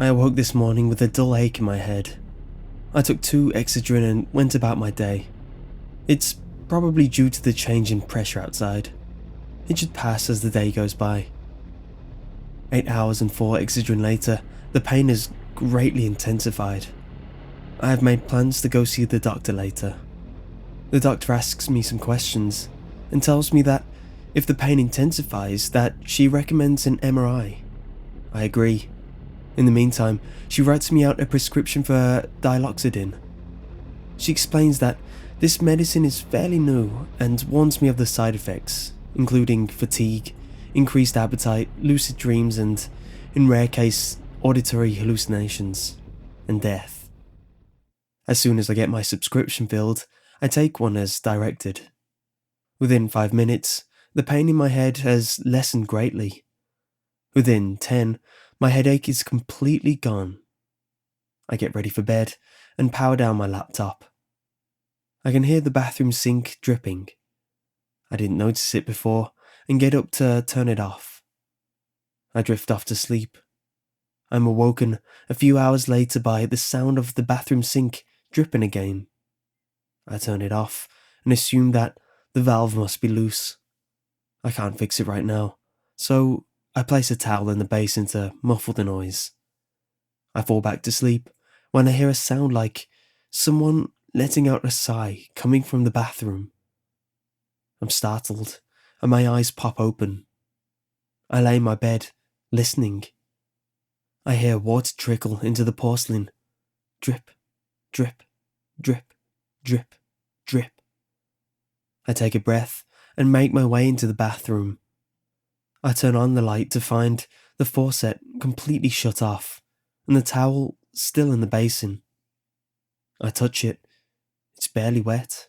I awoke this morning with a dull ache in my head. I took 2 Excedrin and went about my day. It's probably due to the change in pressure outside. It should pass as the day goes by. 8 hours and 4 Excedrin later, the pain has greatly intensified. I have made plans to go see the doctor later. The doctor asks me some questions and tells me that if the pain intensifies, that she recommends an MRI. I agree. In the meantime, she writes me out a prescription for Diloxodin. She explains that this medicine is fairly new and warns me of the side effects, including fatigue, increased appetite, lucid dreams, and, in rare case, auditory hallucinations, and death. As soon as I get my subscription filled, I take one as directed. Within 5 minutes, the pain in my head has lessened greatly. Within 10, my headache is completely gone. I get ready for bed and power down my laptop. I can hear the bathroom sink dripping. I didn't notice it before and get up to turn it off. I drift off to sleep. I'm awoken a few hours later by the sound of the bathroom sink dripping again. I turn it off and assume that the valve must be loose. I can't fix it right now, so I place a towel in the basin to muffle the noise. I fall back to sleep when I hear a sound like someone letting out a sigh coming from the bathroom. I'm startled and my eyes pop open. I lay in my bed, listening. I hear water trickle into the porcelain. Drip, drip, drip, drip, drip. I take a breath and make my way into the bathroom. I turn on the light to find the faucet completely shut off and the towel still in the basin. I touch it. It's barely wet.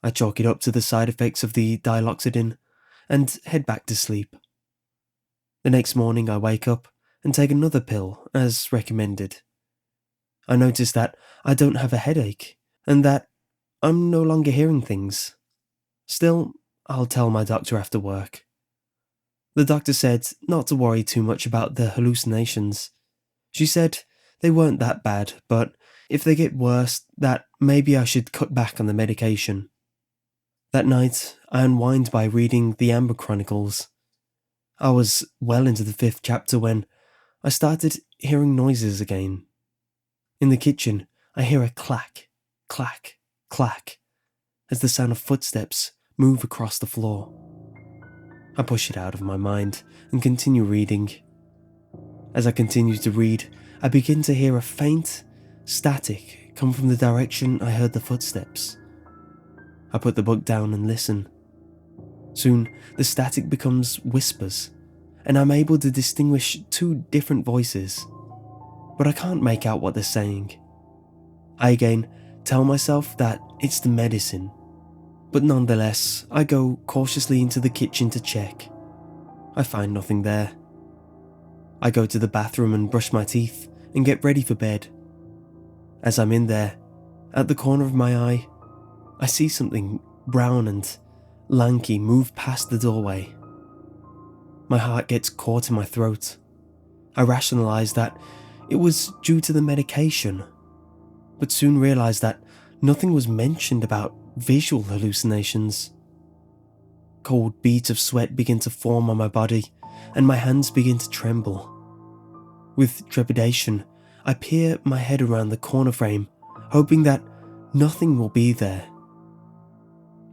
I chalk it up to the side effects of the Diloxodin and head back to sleep. The next morning I wake up and take another pill as recommended. I notice that I don't have a headache and that I'm no longer hearing things. Still, I'll tell my doctor after work. The doctor said not to worry too much about the hallucinations. She said they weren't that bad, but if they get worse, that maybe I should cut back on the medication. That night, I unwind by reading the Amber Chronicles. I was well into the 5th chapter when I started hearing noises again. In the kitchen, I hear a clack, clack, clack, as the sound of footsteps move across the floor. I push it out of my mind and continue reading. As I continue to read, I begin to hear a faint static come from the direction I heard the footsteps. I put the book down and listen. Soon, the static becomes whispers, and I'm able to distinguish 2 different voices, but I can't make out what they're saying. I again tell myself that it's the medicine, but nonetheless, I go cautiously into the kitchen to check. I find nothing there. I go to the bathroom and brush my teeth and get ready for bed. As I'm in there, at the corner of my eye, I see something brown and lanky move past the doorway. My heart gets caught in my throat. I rationalize that it was due to the medication, but soon realize that nothing was mentioned about visual hallucinations. Cold beads of sweat begin to form on my body, and my hands begin to tremble. With trepidation, I peer my head around the corner frame, hoping that nothing will be there.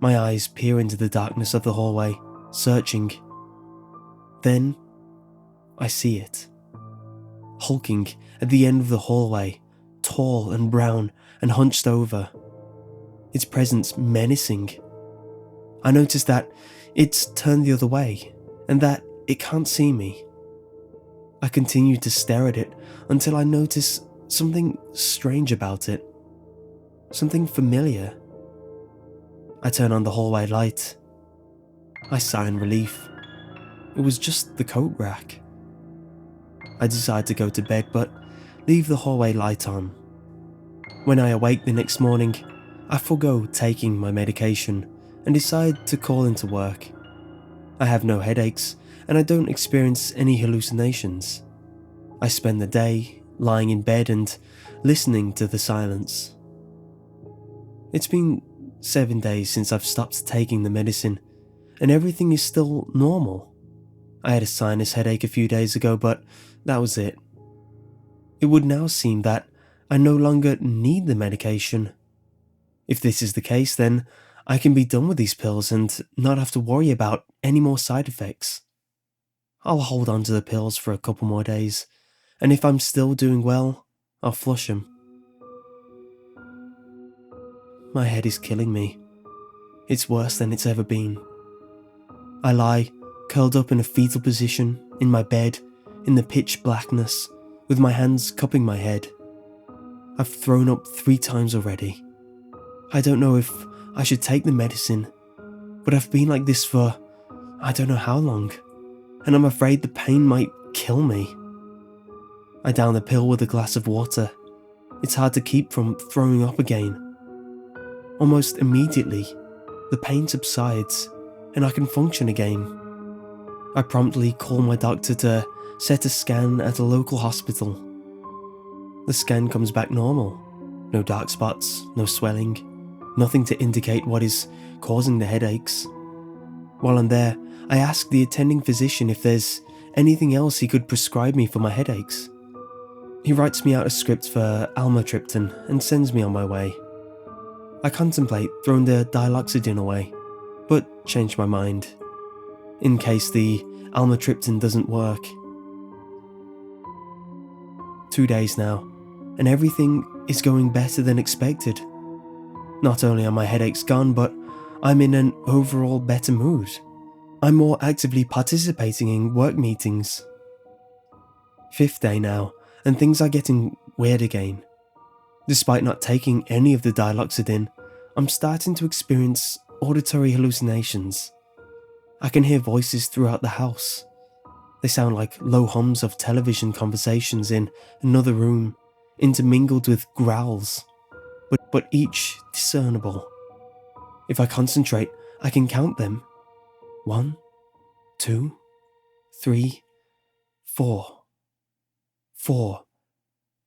My eyes peer into the darkness of the hallway, searching. Then, I see it. Hulking at the end of the hallway, tall and brown and hunched over. Its presence menacing. I notice that it's turned the other way, and that it can't see me. I continue to stare at it until I notice something strange about it. Something familiar. I turn on the hallway light. I sigh in relief. It was just the coat rack. I decide to go to bed but leave the hallway light on. When I awake the next morning, I forgo taking my medication and decide to call into work. I have no headaches and I don't experience any hallucinations. I spend the day lying in bed and listening to the silence. It's been 7 days since I've stopped taking the medicine, and everything is still normal. I had a sinus headache a few days ago, but that was it. It would now seem that I no longer need the medication. If this is the case, then I can be done with these pills and not have to worry about any more side effects. I'll hold on to the pills for a couple more days, and if I'm still doing well, I'll flush them. My head is killing me. It's worse than it's ever been. I lie, curled up in a fetal position, in my bed, in the pitch blackness, with my hands cupping my head. I've thrown up 3 times already. I don't know if I should take the medicine, but I've been like this for I don't know how long, and I'm afraid the pain might kill me. I down the pill with a glass of water. It's hard to keep from throwing up again. Almost immediately, the pain subsides and I can function again. I promptly call my doctor to set a scan at a local hospital. The scan comes back normal. No dark spots, no swelling, nothing to indicate what is causing the headaches. While I'm there, I ask the attending physician if there's anything else he could prescribe me for my headaches. He writes me out a script for amitriptyline and sends me on my way. I contemplate throwing the Diloxodin away, but change my mind, in case the amitriptyline doesn't work. 2 days now, and everything is going better than expected. Not only are my headaches gone, but I'm in an overall better mood. I'm more actively participating in work meetings. 5th day now, and things are getting weird again. Despite not taking any of the Diloxodin, I'm starting to experience auditory hallucinations. I can hear voices throughout the house. They sound like low hums of television conversations in another room, intermingled with growls, but each discernible. If I concentrate, I can count them. 1, 2, 3, 4. 4.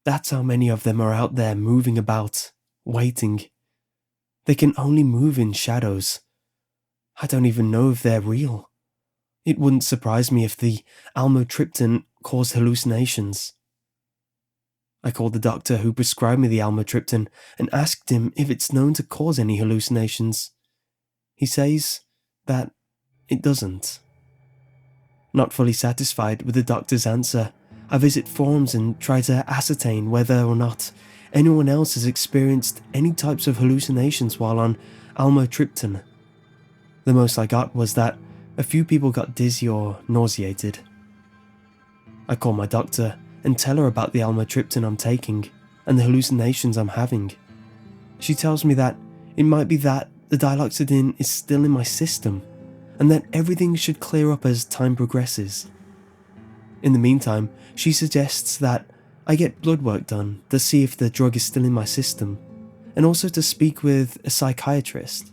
That's how many of them are out there moving about, waiting. They can only move in shadows. I don't even know if they're real. It wouldn't surprise me if the amitriptyline caused hallucinations. I called the doctor who prescribed me the amitriptyline and asked him if it's known to cause any hallucinations. He says that it doesn't. Not fully satisfied with the doctor's answer, I visit forums and try to ascertain whether or not anyone else has experienced any types of hallucinations while on amitriptyline. The most I got was that a few people got dizzy or nauseated. I call my doctor and tell her about the amitriptyline I'm taking and the hallucinations I'm having. She tells me that it might be that the Diloxodin is still in my system and that everything should clear up as time progresses. In the meantime, she suggests that I get blood work done to see if the drug is still in my system, and also to speak with a psychiatrist.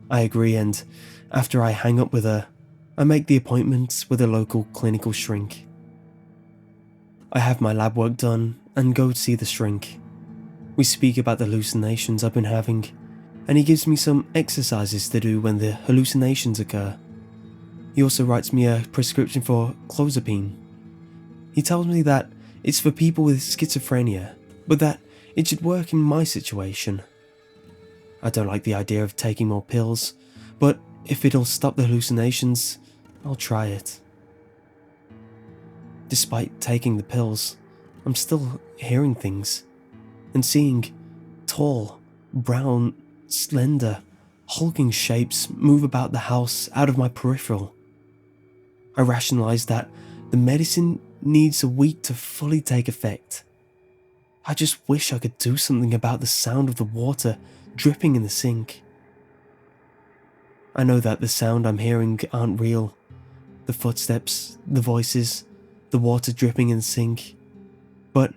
I agree, and after I hang up with her, I make the appointment with a local clinical shrink. I have my lab work done and go see the shrink. We speak about the hallucinations I've been having, and he gives me some exercises to do when the hallucinations occur. He also writes me a prescription for clozapine. He tells me that it's for people with schizophrenia, but that it should work in my situation. I don't like the idea of taking more pills, but if it'll stop the hallucinations, I'll try it. Despite taking the pills, I'm still hearing things and seeing tall, brown, slender, hulking shapes move about the house out of my peripheral. I rationalize that the medicine needs a week to fully take effect. I just wish I could do something about the sound of the water dripping in the sink. I know that the sound I'm hearing aren't real. The footsteps, the voices, the water dripping in the sink. But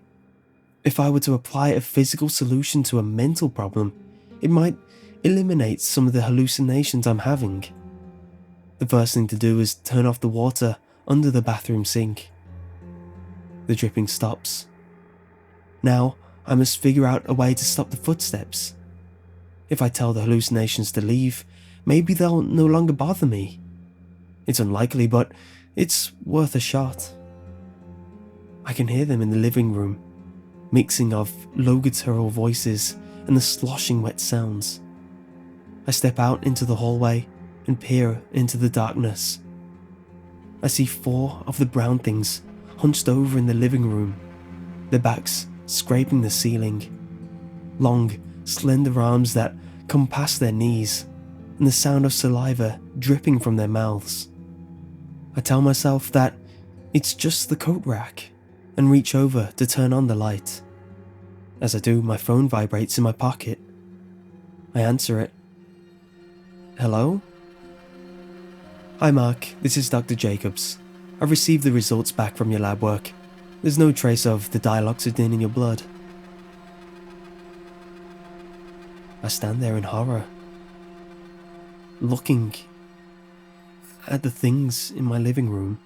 if I were to apply a physical solution to a mental problem, it might eliminate some of the hallucinations I'm having. The first thing to do is turn off the water under the bathroom sink. The dripping stops. Now, I must figure out a way to stop the footsteps. If I tell the hallucinations to leave, maybe they'll no longer bother me. It's unlikely, but it's worth a shot. I can hear them in the living room, mixing of low guttural voices and the sloshing wet sounds. I step out into the hallway and peer into the darkness. I see 4 of the brown things hunched over in the living room, their backs scraping the ceiling. Long, slender arms that come past their knees, and the sound of saliva dripping from their mouths. I tell myself that it's just the coat rack and reach over to turn on the light. As I do, my phone vibrates in my pocket. I answer it. Hello? Hi Mark, this is Dr. Jacobs. I've received the results back from your lab work. There's no trace of the Diloxodin in your blood. I stand there in horror, looking at the things in my living room.